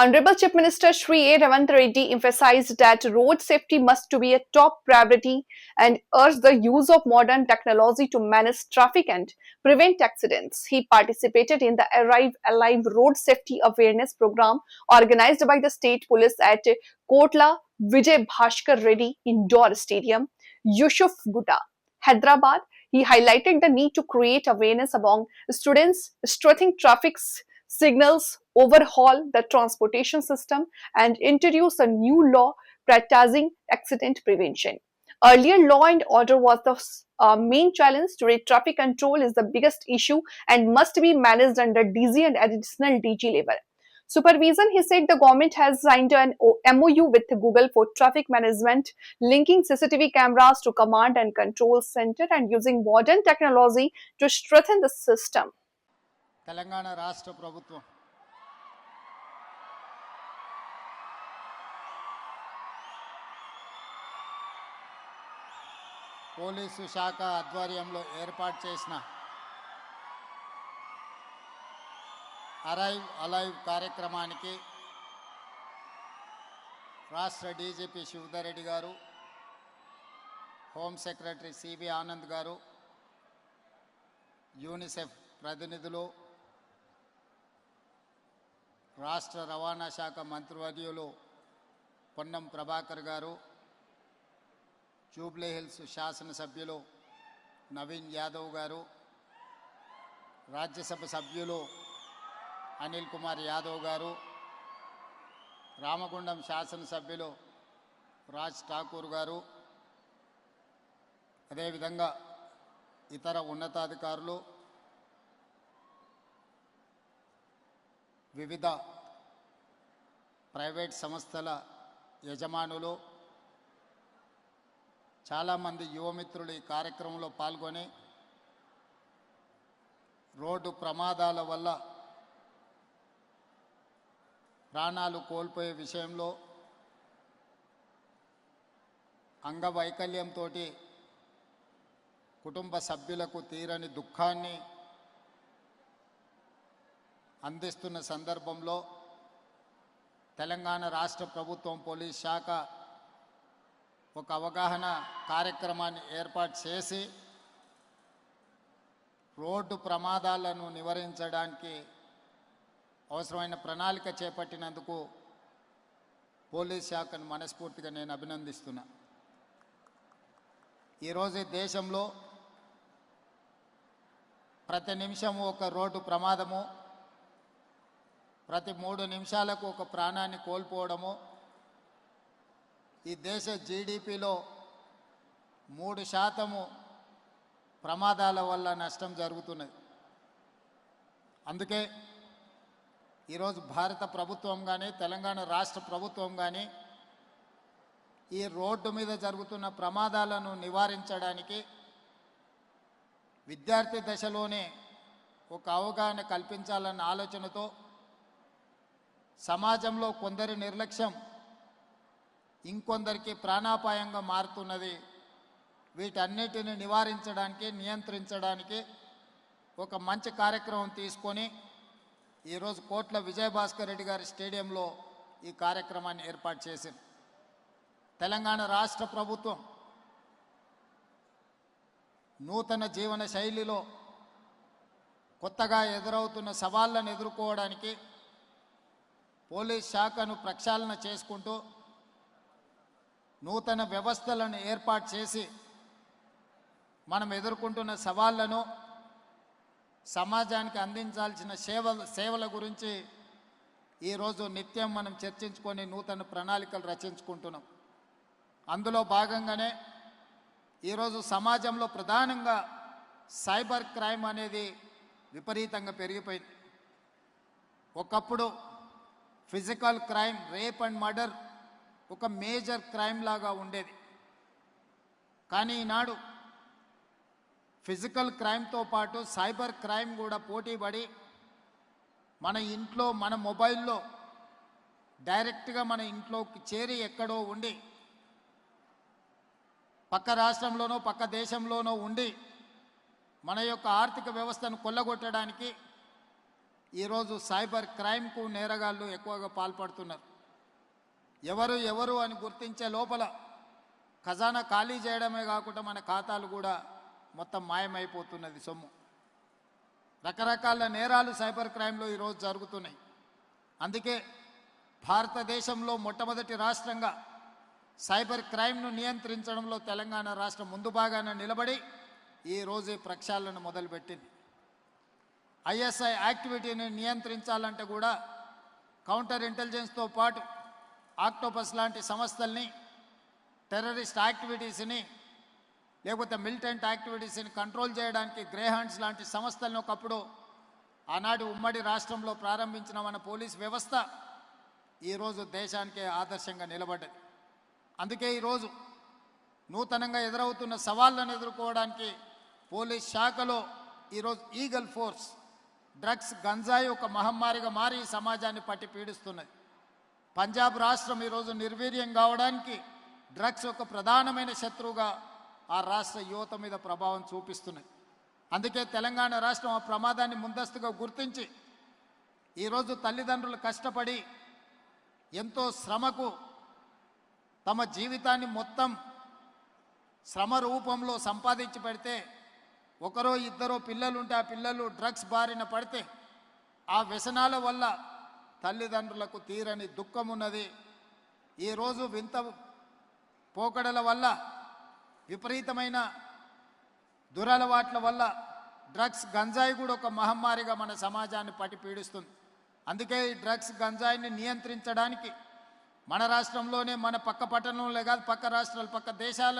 Honorable Chief Minister Shri A. Ravant Reddy emphasized that road safety must be a top priority and urged the use of modern technology to manage traffic and prevent accidents. He participated in the Arrive Alive Road Safety Awareness Program organized by the State Police at Kotla Vijay Bhaskar Reddy Indoor Stadium, Yusuf Gutta, Hyderabad. He highlighted the need to create awareness among students, strengthen traffic signals, overhaul the transportation system, and introduce a new law prioritizing accident prevention. Earlier, law and order was the main challenge. Today, traffic control is the biggest issue and must be managed under DG and additional DG level. Supervision, he said the government has signed an MOU with Google for traffic management, linking CCTV cameras to command and control center and using modern technology to strengthen the system. Telangana రాష్ట్ర ప్రభుత్వం police శాఖ ఆధ్వర్యంలో ఏర్పాటు చేసిన arrive alive కార్యక్రమానికి రాష్ట్ర DGP Shivadhar Reddy గారు, home secretary CB Anand గారు, యూనిసెఫ్ ప్రతినిధులు, రాష్ట్ర రవాణా శాఖ మంత్రివర్యులు పొన్నం ప్రభాకర్ గారు, జూబ్లీహిల్స్ శాసనసభ్యులు నవీన్ యాదవ్ గారు, రాజ్యసభ సభ్యులు అనిల్ కుమార్ యాదవ్ గారు, రామగుండం శాసనసభ్యులు రాజ్ ఠాకూర్ గారు, అదేవిధంగా ఇతర ఉన్నతాధికారులు, వివిధ ప్రైవేట్ సంస్థల యజమానులు, చాలామంది యువమిత్రులు ఈ కార్యక్రమంలో పాల్గొని రోడ్డు ప్రమాదాల వల్ల ప్రాణాలు కోల్పోయే విషయంలో అంగవైకల్యంతో కుటుంబ సభ్యులకు తీరని దుఃఖాన్ని అందిస్తున్న సందర్భంలో తెలంగాణ రాష్ట్ర ప్రభుత్వం పోలీస్ శాఖ ఒక అవగాహన కార్యక్రమాన్ని ఏర్పాటు చేసి రోడ్డు ప్రమాదాలను నివారించడానికి అవసరమైన ప్రణాళిక చేపట్టినందుకు పోలీస్ శాఖను మనస్ఫూర్తిగా నేను అభినందిస్తున్నా. ఈరోజు దేశంలో ప్రతి నిమిషము ఒక రోడ్డు ప్రమాదము, ప్రతి 3 నిమిషాలకు ఒక ప్రాణాన్ని కోల్పోవడము, ఈ దేశ జీడిపిలో 3% ప్రమాదాల వల్ల నష్టం జరుగుతున్నది. అందుకే ఈరోజు భారత ప్రభుత్వం కానీ తెలంగాణ రాష్ట్ర ప్రభుత్వం కానీ ఈ రోడ్డు మీద జరుగుతున్న ప్రమాదాలను నివారించడానికి విద్యార్థి దశలోనే ఒక అవగాహన కల్పించాలన్న ఆలోచనతో సమాజంలో కొందరి నిర్లక్ష్యం ఇంకొందరికి ప్రాణాపాయంగా మారుతున్నది. వీటన్నిటిని నివారించడానికి, నియంత్రించడానికి ఒక మంచి కార్యక్రమం తీసుకొని ఈరోజు కోట్ల విజయభాస్కర్ రెడ్డి గారి స్టేడియంలో ఈ కార్యక్రమాన్ని ఏర్పాటు చేసింది. తెలంగాణ రాష్ట్ర ప్రభుత్వం నూతన జీవన శైలిలో కొత్తగా ఎదురవుతున్న సవాళ్లను ఎదుర్కోవడానికి పోలీస్ శాఖను ప్రక్షాళన చేసుకుంటూ నూతన వ్యవస్థలను ఏర్పాటు చేసి మనం ఎదుర్కొంటున్న సవాళ్లను, సమాజానికి అందించాల్సిన సేవల గురించి ఈరోజు నిత్యం మనం చర్చించుకొని నూతన ప్రణాళికలు రచించుకుంటున్నాం. అందులో భాగంగానే ఈరోజు సమాజంలో ప్రధానంగా సైబర్ క్రైమ్ అనేది విపరీతంగా పెరిగిపోయింది. ఒకప్పుడు physical crime, rape and murder ఒక మేజర్ క్రైమ్ లాగా ఉండేది. కానీ ఈనాడు ఫిజికల్ క్రైమ్తో పాటు సైబర్ క్రైమ్ కూడా పోటీపడి మన ఇంట్లో, మన మొబైల్లో డైరెక్ట్గా మన ఇంట్లోకి చేరి ఎక్కడో ఉండి పక్క రాష్ట్రంలోనో పక్క దేశంలోనో ఉండి మన యొక్క ఆర్థిక వ్యవస్థను కొల్లగొట్టడానికి, ఈరోజు సైబర్ క్రైమ్కు నేరగాళ్ళు ఎక్కువగా పాల్పడుతున్నారు. ఎవరు అని గుర్తించే లోపల ఖజానా ఖాళీ చేయడమే కాకుండా మన ఖాతాలు కూడా మొత్తం మాయమైపోతున్నది సొమ్ము. రకరకాల నేరాలు సైబర్ క్రైమ్లో ఈరోజు జరుగుతున్నాయి. అందుకే భారతదేశంలో మొట్టమొదటి రాష్ట్రంగా సైబర్ క్రైమ్ను నియంత్రించడంలో తెలంగాణ రాష్ట్రం ముందు భాగాన నిలబడి ఈరోజు ఈ ప్రక్షాళన మొదలుపెట్టింది. ఐఎస్ఐ యాక్టివిటీని నియంత్రించాలంటే కూడా కౌంటర్ ఇంటెలిజెన్స్తో పాటు ఆక్టోపస్ లాంటి సంస్థల్ని, టెర్రరిస్ట్ యాక్టివిటీస్ని, లేకపోతే మిలిటెంట్ యాక్టివిటీస్ని కంట్రోల్ చేయడానికి గ్రేహాండ్స్ లాంటి సంస్థలను ఒకప్పుడు ఆనాటి ఉమ్మడి రాష్ట్రంలో ప్రారంభించిన మన పోలీస్ వ్యవస్థ ఈరోజు దేశానికే ఆదర్శంగా నిలబడ్డది. అందుకే ఈరోజు నూతనంగా ఎదురవుతున్న సవాళ్ళను ఎదుర్కోవడానికి పోలీస్ శాఖలో ఈరోజు ఈగల్ ఫోర్స్, డ్రగ్స్ గంజాయి ఒక మహమ్మారిగా మారి ఈ సమాజాన్ని పట్టి పీడిస్తున్నది. పంజాబ్ రాష్ట్రం ఈరోజు నిర్వీర్యం కావడానికి డ్రగ్స్ ఒక ప్రధానమైన శత్రువుగా ఆ రాష్ట్ర యువత మీద ప్రభావం చూపిస్తున్నది. అందుకే తెలంగాణ రాష్ట్రం ఆ ప్రమాదాన్ని ముందస్తుగా గుర్తించి ఈరోజు తల్లిదండ్రులు కష్టపడి ఎంతో శ్రమకు తమ జీవితాన్ని మొత్తం శ్రమ రూపంలో సంపాదించి పెడితే ఒకరో ఇద్దరో పిల్లలుంటే ఆ పిల్లలు డ్రగ్స్ బారిన పడితే ఆ వ్యసనాల వల్ల తల్లిదండ్రులకు తీరని దుఃఖం ఉన్నది. ఈరోజు వింత పోకడల వల్ల, విపరీతమైన దురలవాట్ల వల్ల డ్రగ్స్ గంజాయి కూడా ఒక మహమ్మారిగా మన సమాజాన్ని పట్టి పీడిస్తుంది. అందుకే ఈ డ్రగ్స్ గంజాయిని నియంత్రించడానికి మన రాష్ట్రంలోనే, మన పక్క పట్టణంలో కాదు, పక్క రాష్ట్రాలు, పక్క దేశాల